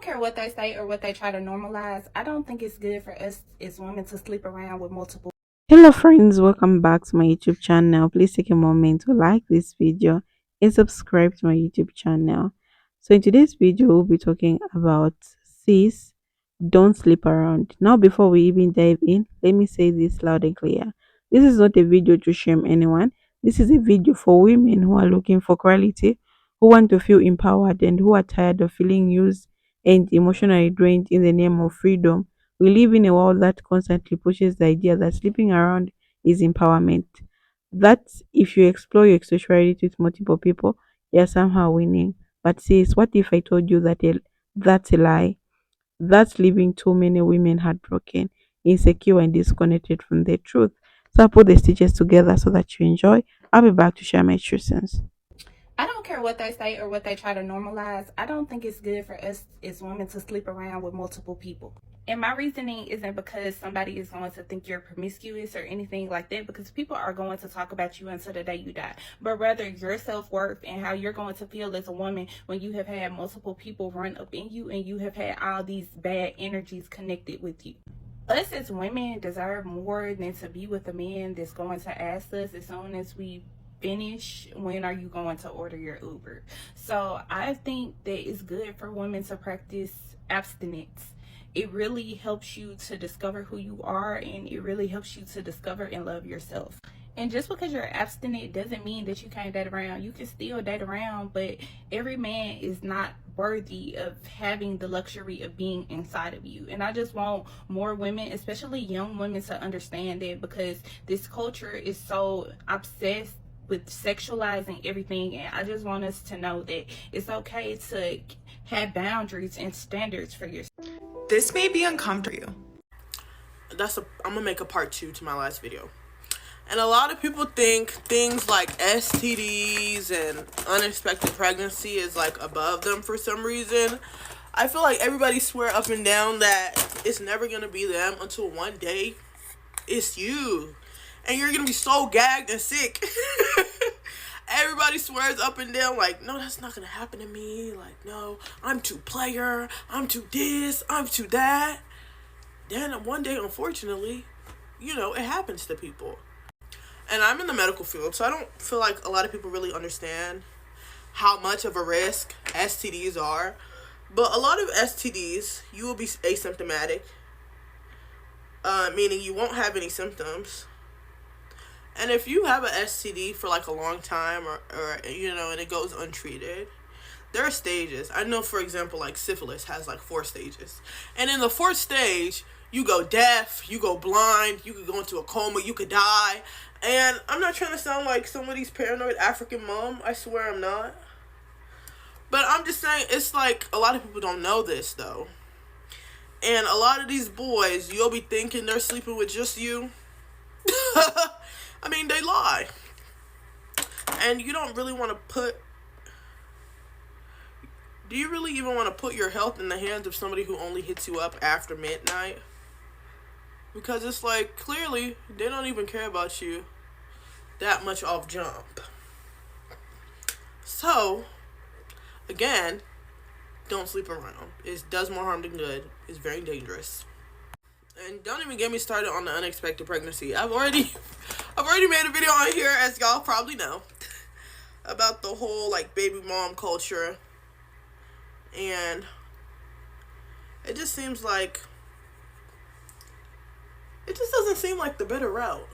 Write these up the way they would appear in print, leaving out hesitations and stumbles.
care what they say or what they try to normalize. I don't think it's good for us as women to sleep around with multiple. Hello friends, welcome back to my YouTube channel. Please take a moment to like this video and subscribe to my YouTube channel. So in today's video, we'll be talking about sis, don't sleep around. Now before we even dive in, let me say this loud and clear. This is not a video to shame anyone. This is a video for women who are looking for quality, who want to feel empowered and who are tired of feeling used and emotionally drained in the name of freedom. We live in a world that constantly pushes the idea that sleeping around is empowerment. That if you explore your sexuality with multiple people, you're somehow winning. But sis, what if I told you that that's a lie? That's leaving too many women heartbroken, insecure, and disconnected from the truth. So I put the stitches together so that you enjoy. I'll be back to share my true sense. I don't care what they say or what they try to normalize. I don't think it's good for us as women to sleep around with multiple people. And my reasoning isn't because somebody is going to think you're promiscuous or anything like that, because people are going to talk about you until the day you die. But rather your self-worth and how you're going to feel as a woman when you have had multiple people run up in you and you have had all these bad energies connected with you. Us as women deserve more than to be with a man that's going to ask us as soon as we finish, when are you going to order your Uber? So I think that it's good for women to practice abstinence. It really helps you to discover who you are, and it really helps you to discover and love yourself. And just because you're abstinent doesn't mean that you can't date around. You can still date around, but every man is not worthy of having the luxury of being inside of you. And I just want more women, especially young women, to understand that, because this culture is so obsessed with sexualizing everything. And I just want us to know that it's okay to have boundaries and standards for yourself. This may be uncomfortable. I'm gonna make a part 2 to my last video. And a lot of people think things like STDs and unexpected pregnancy is like above them for some reason. I feel like everybody swear up and down that it's never gonna be them until one day it's you. And you're gonna be so gagged and sick. Everybody swears up and down like, no, that's not gonna happen to me. Like, no, I'm too player. I'm too this. I'm too that. Then one day, unfortunately, it happens to people. And I'm in the medical field, so I don't feel like a lot of people really understand how much of a risk STDs are. But a lot of STDs, you will be asymptomatic, meaning you won't have any symptoms. And if you have an STD for like a long time or and it goes untreated, there are stages. I know, for example, like syphilis has like 4 stages. And in the 4th stage, you go deaf, you go blind, you could go into a coma, you could die. And I'm not trying to sound like somebody's paranoid African mom. I swear I'm not. But I'm just saying, it's like a lot of people don't know this though. And a lot of these boys, you'll be thinking they're sleeping with just you. I mean, they lie. And you don't really want to do you really even want to put your health in the hands of somebody who only hits you up after midnight? Because it's like, clearly, they don't even care about you that much off jump. So, again, don't sleep around. It does more harm than good. It's very dangerous. And don't even get me started on the unexpected pregnancy. I've already made a video on here, as y'all probably know, about the whole like baby mom culture. And it just seems like it just doesn't seem like the better route.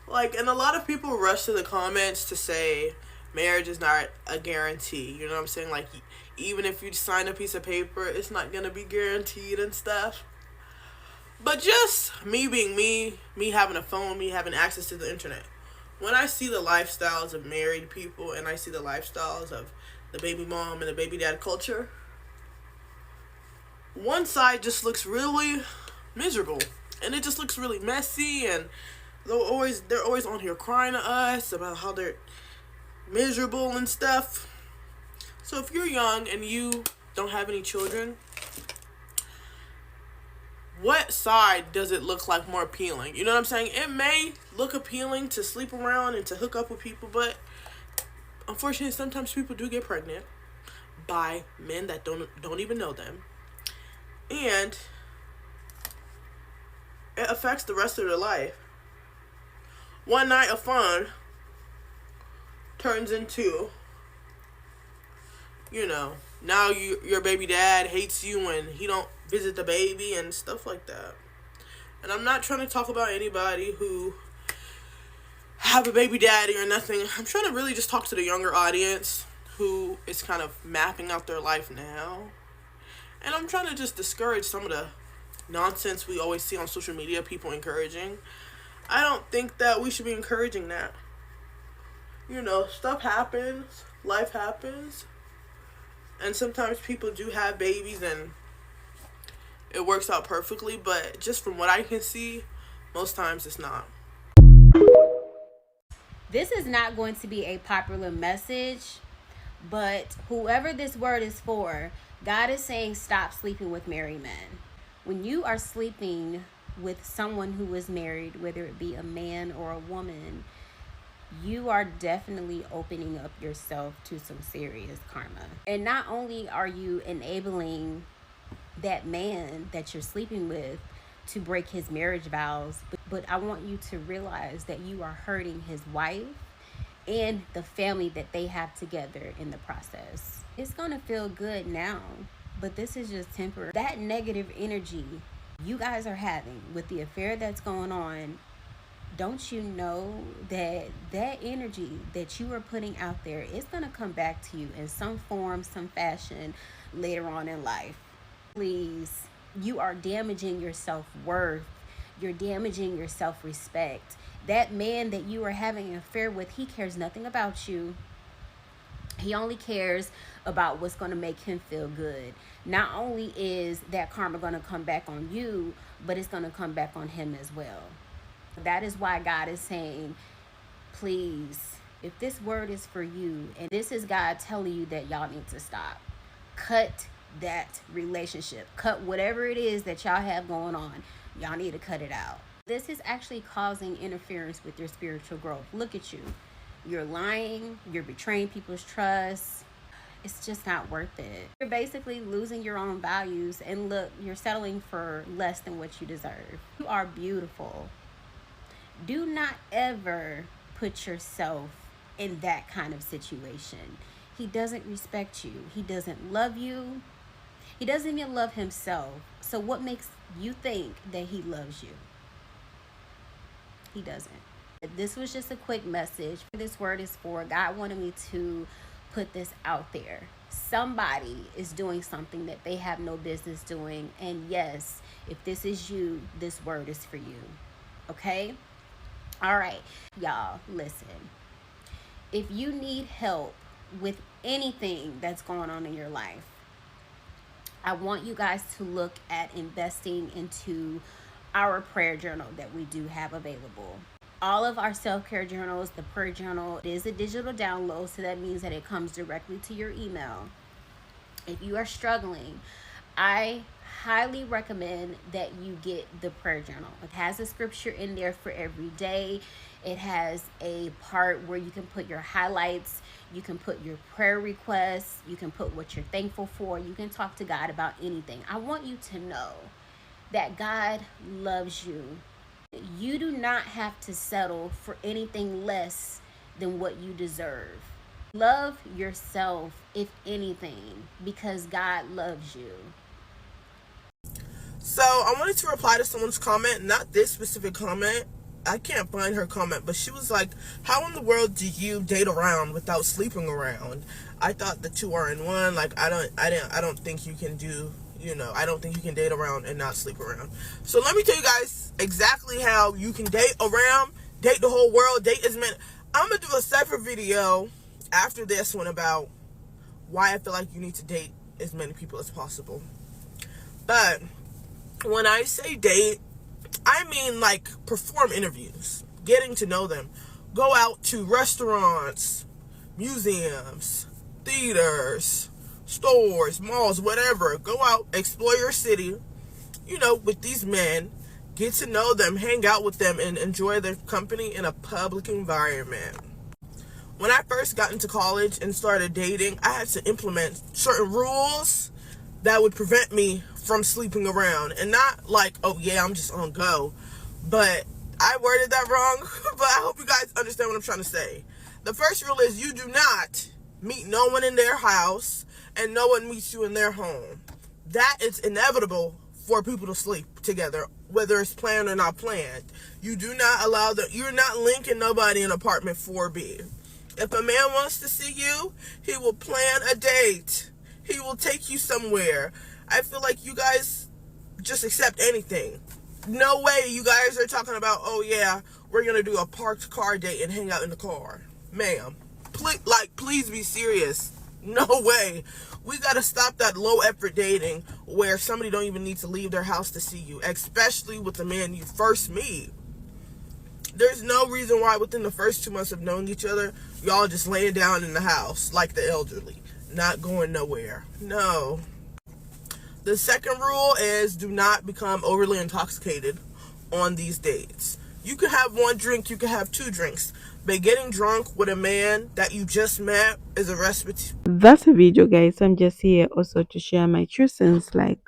Like, and a lot of people rush to the comments to say marriage is not a guarantee. You know what I'm saying? Like, even if you sign a piece of paper, it's not gonna be guaranteed and stuff. But just me being me having a phone, me having access to the internet, when I see the lifestyles of married people and I see the lifestyles of the baby mom and the baby dad culture, one side just looks really miserable. And it just looks really messy, and they're always on here crying to us about how they're miserable and stuff. So if you're young and you don't have any children, what side does it look like more appealing? You know what I'm saying? It may look appealing to sleep around and to hook up with people, but unfortunately, sometimes people do get pregnant by men that don't even know them, and it affects the rest of their life. One night of fun turns into, now your baby dad hates you when he don't visit the baby and stuff like that. And I'm not trying to talk about anybody who have a baby daddy or nothing. I'm trying to really just talk to the younger audience who is kind of mapping out their life now. And I'm trying to just discourage some of the nonsense we always see on social media, people encouraging. I don't think that we should be encouraging that. Stuff happens, life happens, and sometimes people do have babies and it works out perfectly, but just from what I can see, most times it's not. This is not going to be a popular message, but whoever this word is for, God is saying stop sleeping with married men. When you are sleeping with someone who is married, whether it be a man or a woman, you are definitely opening up yourself to some serious karma. And not only are you enabling that man that you're sleeping with to break his marriage vows, but I want you to realize that you are hurting his wife and the family that they have together in the process. It's gonna feel good now, but this is just temporary. That negative energy you guys are having with the affair that's going on, don't you know that energy that you are putting out there is going to come back to you in some form, some fashion later on in life? Please, you are damaging your self-worth. You're damaging your self-respect. That man that you are having an affair with, he cares nothing about you. He only cares about what's going to make him feel good. Not only is that karma going to come back on you, but it's going to come back on him as well. That is why God is saying, please, if this word is for you, and this is God telling you that y'all need to stop. Cut that relationship. Cut whatever it is that y'all have going on. Y'all need to cut it out. This is actually causing interference with your spiritual growth. Look at you. You're lying. You're betraying people's trust. It's just not worth it. You're basically losing your own values, and look, you're settling for less than what you deserve. You are beautiful. Do not ever put yourself in that kind of situation. He doesn't respect you. He doesn't love you. He doesn't even love himself. So what makes you think that he loves you? He doesn't. This was just a quick message. This word is for, God wanted me to put this out there. Somebody is doing something that they have no business doing. And yes, if this is you, this word is for you. Okay? All right, y'all, listen. If you need help with anything that's going on in your life, I want you guys to look at investing into our prayer journal that we do have available. All of our self-care journals, the prayer journal, it is a digital download, so that means that it comes directly to your email. If you are struggling, I highly recommend that you get the prayer journal. It has a scripture in there for every day. It has a part where you can put your highlights, you can put your prayer requests, you can put what you're thankful for, you can talk to God about anything. I want you to know that God loves you. You do not have to settle for anything less than what you deserve. Love yourself, if anything, because God loves you. So I wanted to reply to someone's comment, not this specific comment. I can't find her comment, but she was like, how in the world do you date around without sleeping around? I thought the two are in one. Like, I don't think you can do, I don't think you can date around and not sleep around. So let me tell you guys exactly how you can date around, date the whole world, date as many. I'm going to do a separate video after this one about why I feel like you need to date as many people as possible. But when I say date, I mean like perform interviews, getting to know them, go out to restaurants, museums, theaters, stores, malls, whatever. Go out, explore your city, with these men, get to know them, hang out with them, and enjoy their company in a public environment. When I first got into college and started dating, I had to implement certain rules that would prevent me from sleeping around. And not like, oh yeah, I'm just on go. But I worded that wrong, but I hope you guys understand what I'm trying to say. The first rule is you do not meet no one in their house and no one meets you in their home. That is inevitable for people to sleep together, whether it's planned or not planned. You do not allow that. You're not linking nobody in apartment 4B. If a man wants to see you, he will plan a date. He will take you somewhere. I feel like you guys just accept anything. No way you guys are talking about, oh yeah, we're gonna do a parked car date and hang out in the car. Ma'am, please be serious. No way. We gotta stop that low effort dating where somebody don't even need to leave their house to see you, especially with the man you first meet. There's no reason why within the first 2 months of knowing each other, y'all just laying down in the house like the elderly, not going nowhere. No. The second rule is do not become overly intoxicated on these dates. You can have one drink, you can have two drinks, but getting drunk with a man that you just met is a recipe. That's a video, guys. I'm just here also to share my true sense, like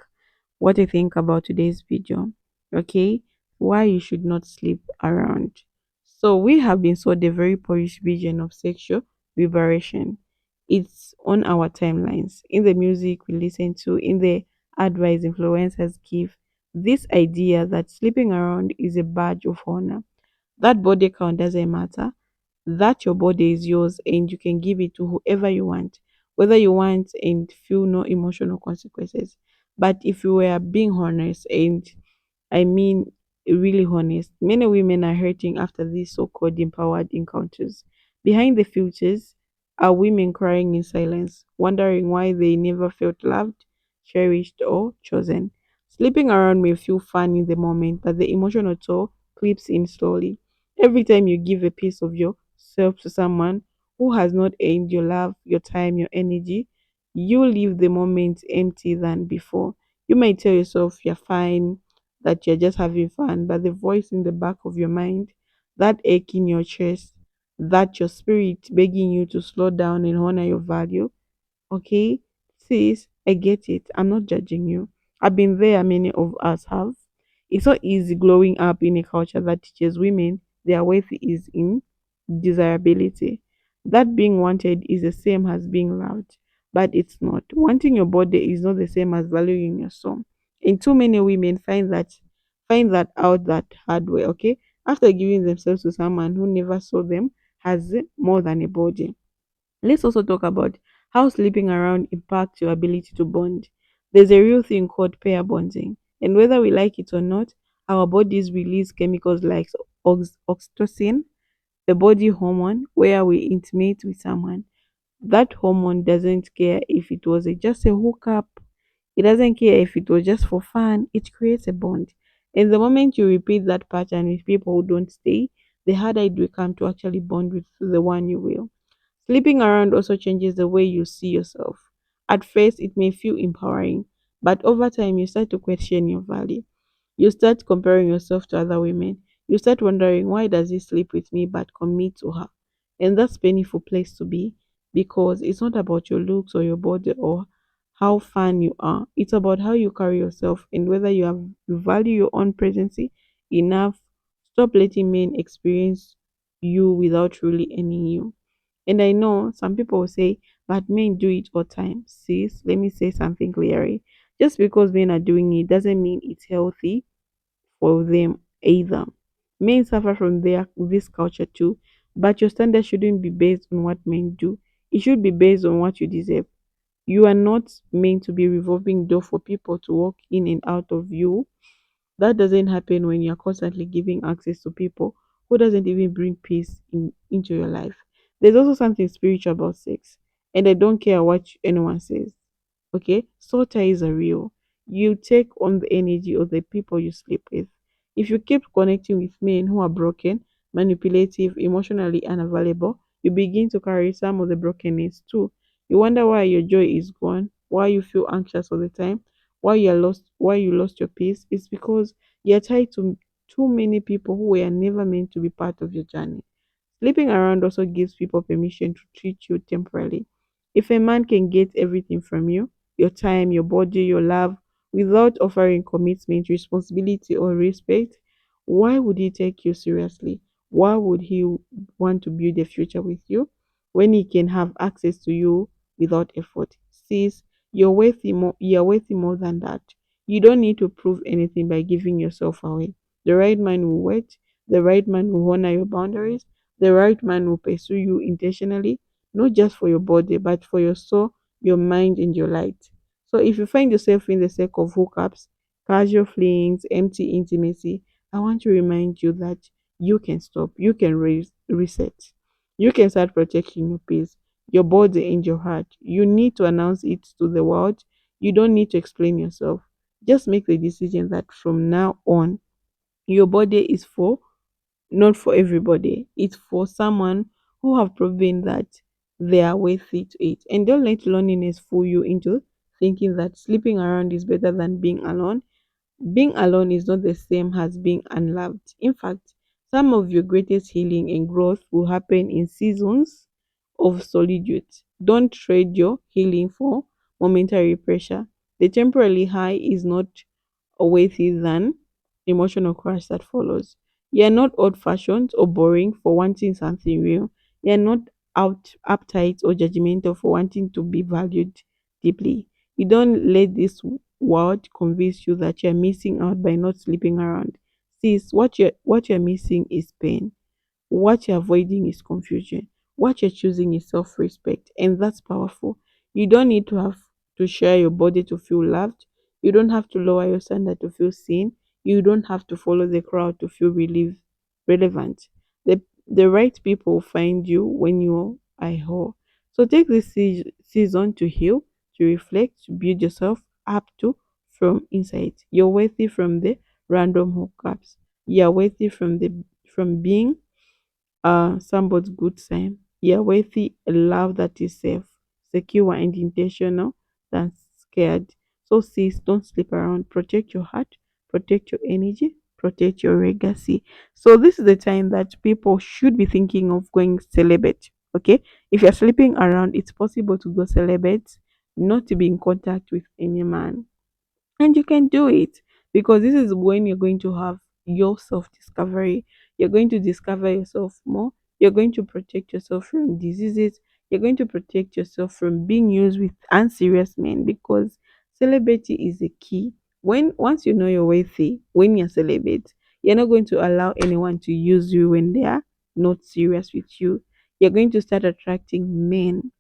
what I think about today's video. Okay, why you should not sleep around. So we have been sold a very polished vision of sexual liberation. It's on our timelines, in the music we listen to, in the advice influencers give. This idea that sleeping around is a badge of honor, that body count doesn't matter, that your body is yours and you can give it to whoever you want, whether you want and feel no emotional consequences. But if you were being honest, and I mean really honest, many women are hurting after these so called empowered encounters. Behind the filters are women crying in silence, wondering why they never felt loved, cherished, or chosen. Sleeping around may feel fun in the moment, but the emotional toll creeps in slowly. Every time you give a piece of yourself to someone who has not earned your love, your time, your energy, you leave the moment empty than before. You might tell yourself you're fine, that you're just having fun, but the voice in the back of your mind, that ache in your chest, that your spirit begging you to slow down and honor your value. Okay, sis, I get it. I'm not judging you. I've been there, many of us have. It's not easy growing up in a culture that teaches women their worth is in desirability. That being wanted is the same as being loved, but it's not. Wanting your body is not the same as valuing your soul. And too many women find that out that hard way, okay? After giving themselves to someone who never saw them as more than a body. Let's also talk about how sleeping around impacts your ability to bond. There's a real thing called pair bonding, and whether we like it or not, our bodies release chemicals like oxytocin, the body hormone, where we intimate with someone. That hormone doesn't care if it was just a hookup, it doesn't care if it was just for fun, it creates a bond. And the moment you repeat that pattern with people who don't stay, the harder it becomes to actually bond with the one you will. Sleeping around also changes the way you see yourself. At first, it may feel empowering, but over time, you start to question your value. You start comparing yourself to other women. You start wondering, why does he sleep with me but commit to her? And that's painful place to be, because it's not about your looks or your body or how fun you are. It's about how you carry yourself and whether you value your own presence enough. Stop letting men experience you without truly earning you. And I know some people will say, but men do it all time. Sis, let me say something clearly. Just because men are doing it doesn't mean it's healthy for them either. Men suffer from this culture too, but your standard shouldn't be based on what men do. It should be based on what you deserve. You are not meant to be revolving door for people to walk in and out of you. That doesn't happen when you're constantly giving access to people who doesn't even bring peace into your life. There's also something spiritual about sex, and I don't care what anyone says. Okay, soul ties are real. You take on the energy of the people you sleep with. If you keep connecting with men who are broken, manipulative, emotionally unavailable, you begin to carry some of the brokenness too. You wonder why your joy is gone, why you feel anxious all the time, why you lost your peace. It's because you're tied to too many people who were never meant to be part of your journey. Sleeping around also gives people permission to treat you temporarily. If a man can get everything from you, your time, your body, your love, without offering commitment, responsibility, or respect, why would he take you seriously? Why would he want to build a future with you when he can have access to you without effort? Sis, you're worthy more than that. You don't need to prove anything by giving yourself away. The right man will wait, the right man will honor your boundaries, the right man will pursue you intentionally, not just for your body, but for your soul, your mind, and your light. So if you find yourself in the circle of hookups, casual flings, empty intimacy, I want to remind you that you can stop, you can reset, you can start protecting your peace, your body, and your heart. You need to announce it to the world. You don't need to explain yourself. Just make the decision that from now on, your body is for not for everybody. It's for someone who have proven that they are worthy to it. And don't let loneliness fool you into thinking that sleeping around is better than being alone. Being alone is not the same as being unloved. In fact, some of your greatest healing and growth will happen in seasons of solitude. Don't trade your healing for momentary pressure. The temporary high is not weighty than emotional crash that follows. You're not old fashioned or boring for wanting something real. You're not uptight or judgmental for wanting to be valued deeply. You don't let this world convince you that you're missing out by not sleeping around. Sis, what you're missing is pain. What you're avoiding is confusion. What you're choosing is self respect. And that's powerful. You don't need to have to share your body to feel loved. You don't have to lower your standard to feel seen. You don't have to follow the crowd to feel relevant. The right people find you when you are whole. So take this season to heal, to reflect, to build yourself up to from inside. You're worthy from the random hookups. You're worthy from being somebody's good sign. You're worthy a love that is safe, secure, and intentional than scared. So sis, don't sleep around. Protect your heart, protect your energy, protect your legacy. So this is the time that people should be thinking of going celibate. Okay, if you're sleeping around, it's possible to go celibate, not to be in contact with any man, and you can do it because this is when you're going to have your self discovery. You're going to discover yourself more. You're going to protect yourself from diseases. You're going to protect yourself from being used with unserious men because celibacy is the key. When once you know you're worthy, when you're celibate, you're not going to allow anyone to use you when they are not serious with you. You're going to start attracting men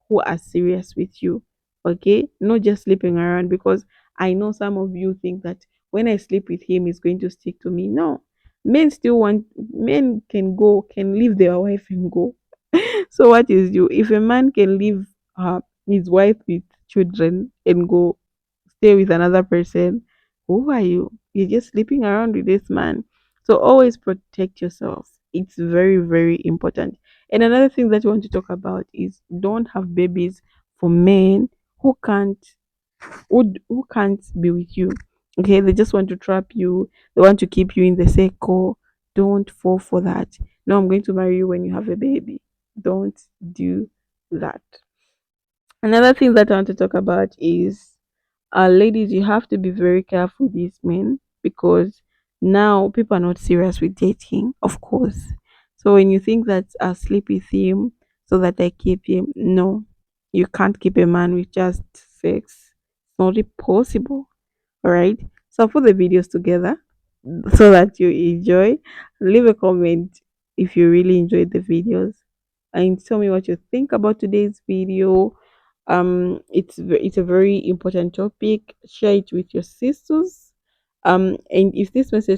who are serious with you. Okay, not just sleeping around because I know some of you think that when I sleep with him, he's going to stick to me. No, men can leave their wife and go. So what is you? If a man can leave his wife with children and go stay with another person, who are you? You're just sleeping around with this man. So always protect yourself. It's very, very important. And another thing that you want to talk about is don't have babies for men who can't be with you. Okay, they just want to trap you, they want to keep you in the circle. Don't fall for that. No, I'm going to marry you when you have a baby. Don't do that. Another thing that I want to talk about is ladies, you have to be very careful with these men because now people are not serious with dating, of course. So when you think that I'll sleep with him so that I keep him, no, you can't keep a man with just sex. It's not possible. All right. So I'll put the videos together so that you enjoy. Leave a comment if you really enjoyed the videos and tell me what you think about today's video. It's a very important topic. Share it with your sisters. And if this message